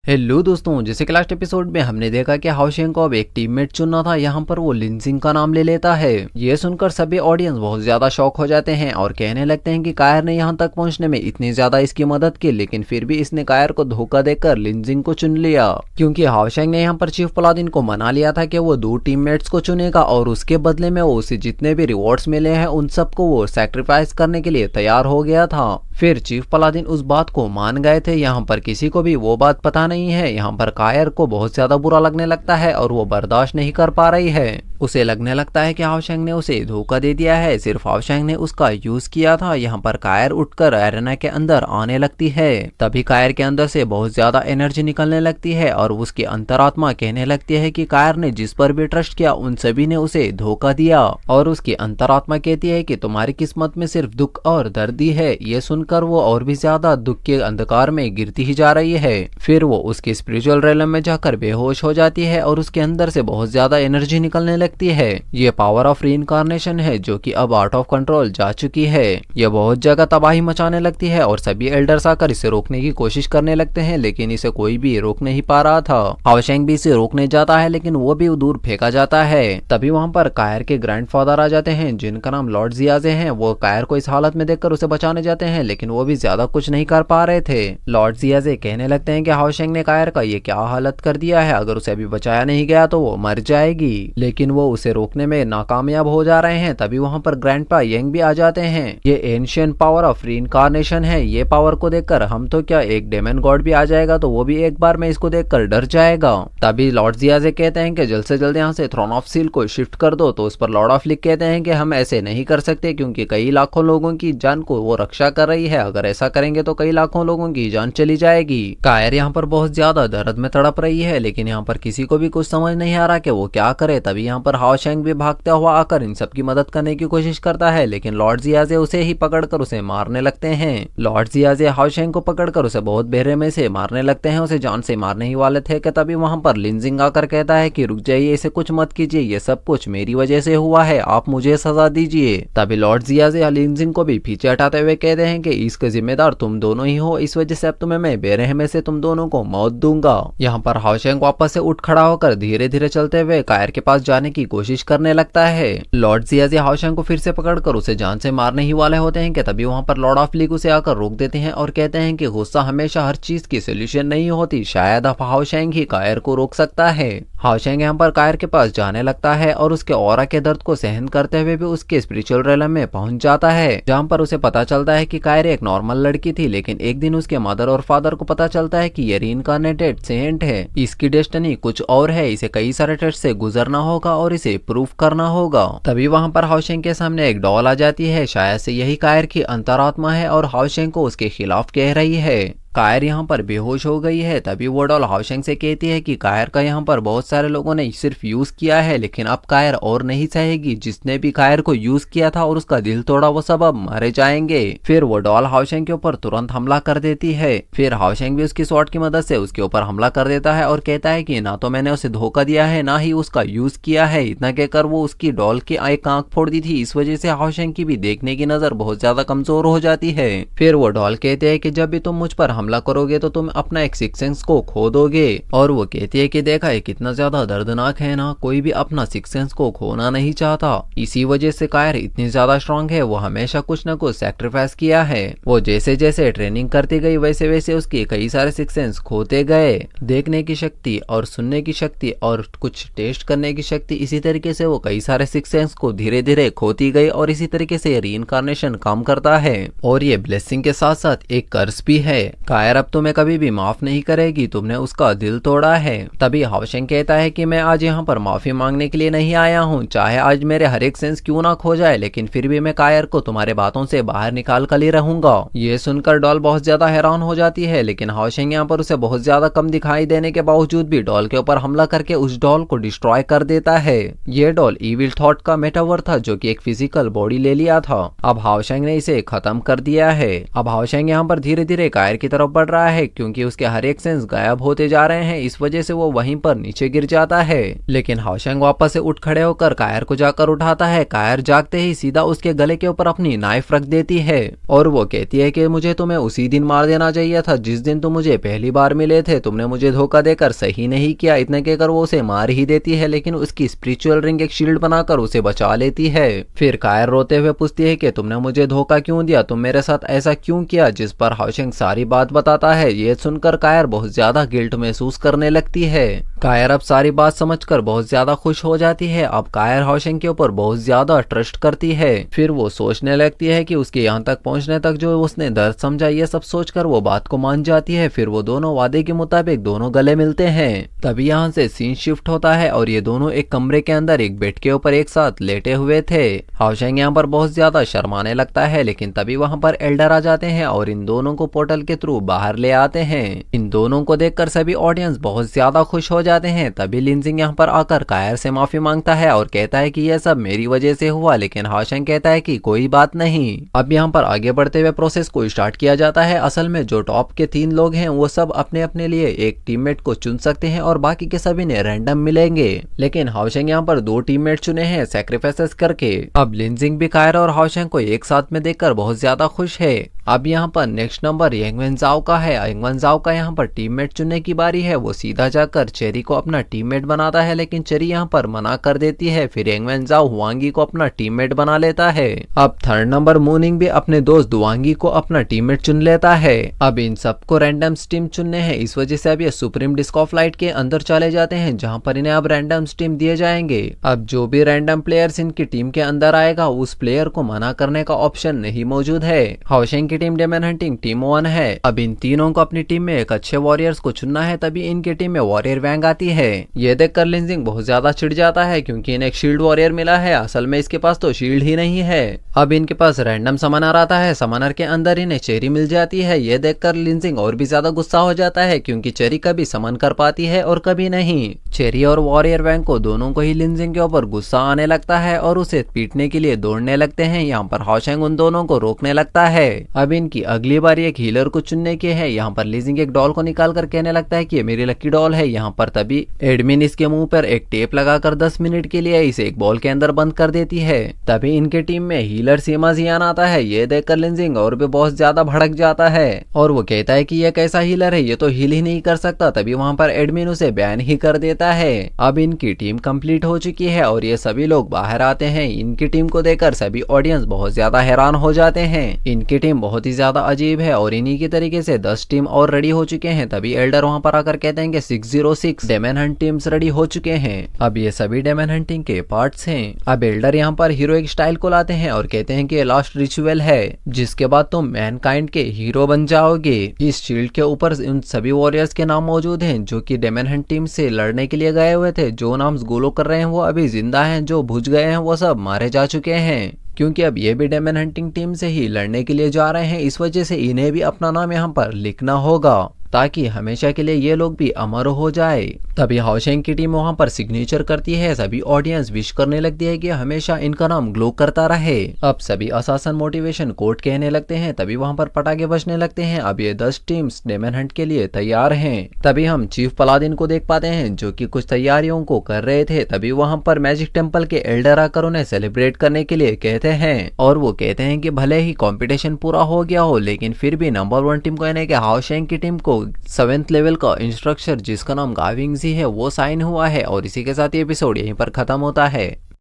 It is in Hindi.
हेलो दोस्तों, जैसे कि लास्ट एपिसोड में हमने देखा कि हाओशेंग को अब एक टीममेट चुनना था। यहाँ पर वो लिनजिंग का नाम ले लेता है। ये सुनकर सभी ऑडियंस बहुत ज्यादा शॉक हो जाते हैं और कहने लगते हैं कि कायर ने यहाँ तक पहुंचने में इतनी ज्यादा इसकी मदद की, लेकिन फिर भी इसने कायर को धोखा देकर लिनजिंग को चुन लिया, क्योंकि हाओशेंग ने यहाँ पर चीफ पलादिन को मना लिया था कि वो 2 टीममेट्स को चुनेगा और उसके बदले में वो उसे जितने भी रिवॉर्ड्स मिले हैं उन सबको वो सैक्रिफाइस करने के लिए तैयार हो गया था। फिर चीफ पलादिन उस बात को मान गए थे। यहाँ पर किसी को भी वो बात पता नहीं है। यहाँ पर कायर को बहुत ज्यादा बुरा लगने लगता है और वो बर्दाश्त नहीं कर पा रही है। उसे लगने लगता है कि हाओशेंग ने उसे धोखा दे दिया है, सिर्फ हाओशेंग ने उसका यूज किया था। यहाँ पर कायर उठकर एरेना के अंदर आने लगती है। तभी कायर के अंदर से बहुत ज्यादा एनर्जी निकलने लगती है और उसकी अंतरात्मा कहने लगती है कि कायर ने जिस पर भी ट्रस्ट किया उन सभी ने उसे धोखा दिया। और उसकी अंतरात्मा कहती है कि तुम्हारी किस्मत में सिर्फ दुख और दर्द ही है। ये सुनकर वो और भी ज्यादा दुख के अंधकार में गिरती ही जा रही है। फिर वो उसके स्पिरिचुअल रेलम में जाकर बेहोश हो जाती है और उसके अंदर से बहुत ज्यादा एनर्जी निकलने लगती है। ये पावर ऑफ रीइंकार्नेशन है जो कि अब आउट ऑफ कंट्रोल जा चुकी है। यह बहुत जगह तबाही मचाने लगती है और सभी एल्डर्स आकर इसे रोकने की कोशिश करने लगते हैं, लेकिन इसे कोई भी रोक नहीं पा रहा था। हाओशेंग भी इसे रोकने जाता है लेकिन वो भी दूर फेंका जाता है। तभी वहाँ पर कायर के ग्रैंडफादर आ जाते हैं जिनका नाम लॉर्ड जियाजे है। वो कायर को इस हालत में देखकर उसे बचाने जाते हैं, लेकिन वो भी ज्यादा कुछ नहीं कर पा रहे थे। लॉर्ड जियाजे कहने लगते हैं कि हाओशेंग ने कायर का ये क्या हालत कर दिया है, अगर उसे अभी बचाया नहीं गया तो वो मर जाएगी। लेकिन वो उसे रोकने में नाकामयाब हो जा रहे हैं। तभी वहाँ पर ग्रैंडपा यंग भी आ जाते हैं। ये एंशिएंट पावर ऑफ रीइंकार्नेशन है। ये पावर को देखकर हम तो क्या, एक डेमन गॉड भी आ जाएगा तो वो भी एक बार में इसको देखकर डर जाएगा। तभी लॉर्ड जियाजे कहते हैं कि जल्द से जल्द यहाँ से थ्रोन ऑफ सील को शिफ्ट कर दो। तो उस पर लॉर्ड ऑफ लिक कहते हैं कि हम ऐसे नहीं कर सकते, क्योंकि कई लाखों लोगों की जान को वो रक्षा कर रही है। अगर ऐसा करेंगे तो कई लाखों लोगों की जान चली जाएगी। कायर यहाँ पर बहुत ज्यादा दर्द में तड़प रही है, लेकिन यहाँ पर किसी को भी कुछ समझ नहीं आ रहा कि वो क्या करे। तभी यहाँ पर हाओशेंग भी भागता हुआ आकर इन सब की मदद करने की कोशिश करता है, लेकिन लॉर्ड जियाजे उसे ही पकड़कर उसे मारने लगते हैं। लॉर्ड जियाजे हाओशेंग को पकड़कर उसे बहुत बेरहमी से मारने लगते हैं। उसे जान से मारने ही वाले थे कि तभी वहां पर लिनजिंग आकर कहता है कि रुक जाइए, इसे कुछ मत कीजिए, ये सब कुछ मेरी वजह से हुआ है, आप मुझे सजा दीजिए। तभी लॉर्ड जियाजे लिनजिंग को भी पीछे हटाते हुए कहते हैं कि इसके जिम्मेदार तुम दोनों ही हो, इस वजह से अब तुम्हें मैं बेरहमी से तुम दोनों को मौत दूंगा। यहाँ पर हाओशेंग वापस से उठ खड़ा होकर धीरे धीरे चलते हुए कायर के पास जाने की कोशिश करने लगता है। लॉर्ड जियाजे हाओशेंग को फिर से पकड़कर उसे जान से मारने ही वाले होते हैं कि तभी वहां पर लॉर्ड ऑफ लीग उसे आकर रोक देते हैं और कहते हैं कि गुस्सा हमेशा हर चीज की सोल्यूशन नहीं होती, शायद अब हाओशेंग ही कायर को रोक सकता है। हाओशेंग यहाँ पर कायर के पास जाने लगता है और उसके ऑरा के दर्द को सहन करते हुए भी उसके स्पिरिचुअल रेलम में पहुंच जाता है, जहाँ पर उसे पता चलता है कि कायर एक नॉर्मल लड़की थी, लेकिन एक दिन उसके मदर और फादर को पता चलता है कि ये रीइंकार्नेटेड सेंट है। इसकी डेस्टिनी कुछ और है, इसे कई सारे टेस्ट से गुजरना होगा और इसे प्रूफ करना होगा। तभी वहां पर हाओशेंग के सामने एक डॉल आ जाती है, शायद से यही कायर की अंतरात्मा है और हाओशेंग को उसके खिलाफ कह रही है। कायर यहाँ पर बेहोश हो गई है। तभी वो डॉल हाओशेंग से कहती है कि कायर का यहाँ पर बहुत सारे लोगों ने सिर्फ यूज किया है, लेकिन अब कायर और नहीं सहेगी। जिसने भी कायर को यूज किया था और उसका दिल तोड़ा वो सब अब मारे जाएंगे। फिर वो डॉल हाओशेंग के ऊपर तुरंत हमला कर देती है। फिर हाओशेंग भी उसकी स्वॉर्ड की मदद से उसके ऊपर हमला कर देता है और कहता है कि ना तो मैंने उसे धोखा दिया है, ना ही उसका यूज किया है। इतना कहकर वो उसकी डॉल की एक आंख फोड़ दी थी। इस वजह से हाओशेंग की भी देखने की नजर बहुत ज्यादा कमजोर हो जाती है। फिर वो डॉल कहते हैं कि जब भी तुम मुझ पर हमला करोगे तो तुम अपना एक सिक्स सेंस को खो दोगे। और वो कहती है कि देखा है कितना ज्यादा दर्दनाक है ना, कोई भी अपना सिक्स सेंस को खोना नहीं चाहता। इसी वजह से कायर इतनी ज्यादा स्ट्रांग है, वो हमेशा कुछ न कुछ सैक्रिफाइस किया है। वो जैसे जैसे ट्रेनिंग करती गई वैसे वैसे उसके कई सारे सिक्स सेंस खोते गए। देखने की शक्ति और सुनने की शक्ति और कुछ टेस्ट करने की शक्ति, इसी तरीके से वो कई सारे सिक्स सेंस को धीरे धीरे खोती गई। और इसी तरीके से रीइंकार्नेशन काम करता है। और ये ब्लेसिंग के साथ साथ एक कर्स भी है। कायर अब तुम्हें कभी भी माफ नहीं करेगी, तुमने उसका दिल तोड़ा है। तभी हाओशेंग कहता है कि मैं आज यहाँ पर माफी मांगने के लिए नहीं आया हूँ, चाहे आज मेरे हर एक सेंस क्यों ना खो जाए, लेकिन फिर भी मैं कायर को तुम्हारे बातों से बाहर निकाल कर ही रहूंगा। ये सुनकर डॉल बहुत ज्यादा हैरान हो जाती है, लेकिन हाओशेंग यहाँ पर उसे बहुत ज्यादा कम दिखाई देने के बावजूद भी डॉल के ऊपर हमला करके उस डॉल को डिस्ट्रॉय कर देता है। ये डॉल इविल थॉट का मेटावर था जो कि एक फिजिकल बॉडी ले लिया था। अब हाओशेंग ने इसे खत्म कर दिया है। अब हाओशेंग यहाँ पर धीरे धीरे कायर की तरफ तरफ बढ़ रहा है क्योंकि उसके हर एक सेंस गायब होते जा रहे हैं। इस वजह से वो वहीं पर नीचे गिर जाता है। लेकिन हाओशेंग वापस से उठ खड़े होकर कायर को जाकर उठाता है। कायर जागते ही सीधा उसके गले के ऊपर अपनी नाइफ रख देती है और वो कहती है कि मुझे तुम्हें उसी दिन मार देना चाहिए था जिस दिन तुम मुझे पहली बार मिले थे। तुमने मुझे धोखा देकर सही नहीं किया। इतने कहकर वो उसे मार ही देती है, लेकिन उसकी स्पिरिचुअल रिंग एक शील्ड बनाकर उसे बचा लेती है। फिर कायर रोते हुए पूछती है कि तुमने मुझे धोखा क्यों दिया, तुम मेरे साथ ऐसा क्यों किया, जिस पर हाओशेंग सारी बात बताता है। ये सुनकर कायर बहुत ज्यादा गिल्ट महसूस करने लगती है। कायर अब सारी बात समझकर बहुत ज्यादा खुश हो जाती है। अब कायर हाओशेंग के ऊपर बहुत ज्यादा ट्रस्ट करती है। फिर वो सोचने लगती है कि उसके यहाँ तक पहुंचने तक जो उसने दर्द समझा, ये सब सोचकर वो बात को मान जाती है। फिर वो दोनों वादे के मुताबिक दोनों गले मिलते हैं। तभी यहाँ से सीन शिफ्ट होता है और ये दोनों एक कमरे के अंदर एक बेड के ऊपर एक साथ लेटे हुए थे। हाओशेंग यहाँ पर बहुत ज्यादा शर्माने लगता है, लेकिन तभी वहाँ पर एल्डर आ जाते हैं और इन दोनों को पोर्टल के थ्रू बाहर ले आते हैं। इन दोनों को देखकर सभी ऑडियंस बहुत ज्यादा खुश हो जाते हैं। तभी लिनजिंग यहाँ पर आकर कायर से माफी मांगता है और कहता है कि यह सब मेरी वजह से हुआ, लेकिन हाओशेंग कहता है कि कोई बात नहीं। अब यहाँ पर आगे बढ़ते हुए प्रोसेस को स्टार्ट किया जाता है। असल में जो टॉप के 3 लोग हैं वो सब अपने अपने लिए एक टीममेट को चुन सकते हैं और बाकी के सभी ने रैंडम मिलेंगे, लेकिन हाओशेंग यहाँ पर 2 टीममेट चुने हैं सैक्रिफाइसेस करके। अब लिनजिंग भी कायर और हाओशेंग को एक साथ में देखकर बहुत ज्यादा खुश है। अब यहाँ पर नेक्स्ट नंबर यांग वेनजाओ का है। यांग वेनजाओ का यहाँ पर टीममेट चुनने की बारी है। वो सीधा जाकर चेरी को अपना टीममेट बनाता है, लेकिन चेरी यहाँ पर मना कर देती है। फिर यांग वेनजाओ हुआंगी को अपना टीममेट बना लेता है। अब थर्ड नंबर मूनिंग भी अपने दोस्त दुआंगी को अपना टीममेट चुन लेता है। अब इन सबको रैंडम टीम चुनने हैं, इस वजह से अब ये सुप्रीम डिस्क ऑफ लाइट के अंदर चले जाते हैं, जहाँ पर इन्हें अब रैंडम टीम दिए जाएंगे। अब जो भी रैंडम प्लेयर्स इनकी टीम के अंदर आएगा, उस प्लेयर को मना करने का ऑप्शन नहीं मौजूद है। हाओशेंग की टीम डेमन हंटिंग टीम 1 है। अब इन तीनों को अपनी टीम में एक अच्छे वॉरियर्स को चुनना है, तभी इनकी टीम में वॉरियर वैंग आती है। ये देखकर लिनजिंग बहुत ज्यादा चिढ़ जाता है क्योंकि इन्हें एक शील्ड वॉरियर मिला है। असल में इसके पास तो शील्ड ही नहीं है। अब इनके पास रैंडम समनर आता है। समनर के अंदर इन्हें चेरी मिल जाती है। ये देखकर लिनजिंग और भी ज्यादा गुस्सा हो जाता है क्योंकि चेरी कभी समन कर पाती है और कभी नहीं। चेरी और वॉरियर वैंग को दोनों को ही लिनजिंग के ऊपर गुस्सा आने लगता है और उसे पीटने के लिए दौड़ने लगते हैं। यहाँ पर हाओशेंग उन दोनों को रोकने लगता है। अब इनकी अगली बारी एक हीलर को चुनने की है। यहाँ पर लिनजिंग एक डॉल को निकाल कर कहने लगता है कि ये मेरी लकी डॉल है। यहाँ पर तभी एडमिन इसके मुंह पर एक टेप लगाकर 10 मिनट के लिए इसे एक बॉल के अंदर बंद कर देती है। तभी इनके टीम में हीलर सीमा जियान आता है। ये देखकर लिनजिंग और भी बहुत ज्यादा भड़क जाता है और वो कहता है कि ये कैसा हीलर है, ये तो हील ही नहीं कर सकता। तभी वहां पर एडमिन उसे बैन ही कर देता है। अब इनकी टीम कंप्लीट हो चुकी है और ये सभी लोग बाहर आते हैं। इनकी टीम को देखकर सभी ऑडियंस बहुत ज्यादा हैरान हो जाते हैं। इनकी टीम बहुत ही ज्यादा अजीब है और इन्हीं की तरीके से 10 टीम और रेडी हो चुके हैं। तभी एल्डर वहां पर आकर कहते हैं कि 606 डेमन हंट टीम्स रेडी हो चुके हैं। अब ये सभी डेमन हंटिंग के पार्ट्स हैं। अब एल्डर यहाँ पर हीरोइक स्टाइल को लाते हैं और कहते हैं कि ये लास्ट रिचुअल है, जिसके बाद तुम मैनकाइंड के हीरो बन जाओगे। इस शील्ड के ऊपर उन सभी वॉरियर्स के नाम मौजूद हैं जो कि डेमन हंट टीम से लड़ने के लिए गए हुए थे। जो नाम गोलो कर रहे हैं वो अभी जिंदा हैं, जो बुझ गए हैं वो सब मारे जा चुके हैं। क्योंकि अब ये भी डेमन हंटिंग टीम से ही लड़ने के लिए जा रहे हैं, इस वजह से इन्हें भी अपना नाम यहाँ पर लिखना होगा ताकि हमेशा के लिए ये लोग भी अमर हो जाए। तभी हाओशेंग की टीम वहां पर सिग्नेचर करती है। सभी ऑडियंस विश करने लगती है कि हमेशा इनका नाम ग्लो करता रहे। अब सभी असासन मोटिवेशन कोड कहने लगते हैं। तभी वहां पर पटाखे बजने लगते हैं। अब ये 10 टीम्स डेमन हंट के लिए तैयार हैं। तभी हम चीफ पलादिन को देख पाते हैं जो कि कुछ तैयारियों को कर रहे थे। तभी वहां पर मैजिक टेम्पल के एल्डर आकर उन्हें सेलिब्रेट करने के लिए कहते हैं और वो कहते हैं कि भले ही कॉम्पिटिशन पूरा हो गया हो, लेकिन फिर भी नंबर 1 टीम को यानी कि हाओशेंग की टीम को 7th लेवल का इंस्ट्रक्टर जिसका नाम गाविंग जी है वो साइन हुआ है। और इसी के साथ ये एपिसोड यहीं पर खत्म होता है।